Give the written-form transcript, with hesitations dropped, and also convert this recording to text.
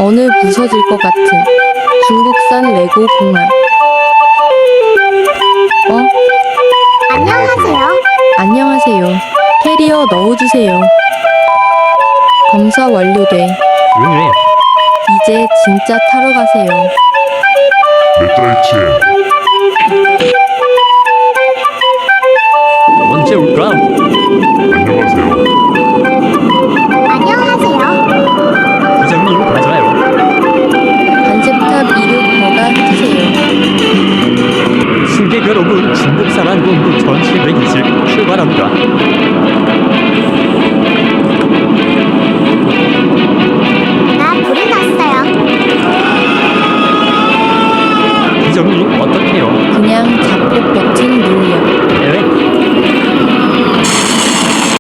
오늘 부서질 것 같은 중국산 레고 공항. 안녕하세요. 안녕하세요. 캐리어 넣어주세요. 검사 완료돼. 왜? 이제 진짜 타러 가세요. 넷달치 언제 올까? 안녕하세요.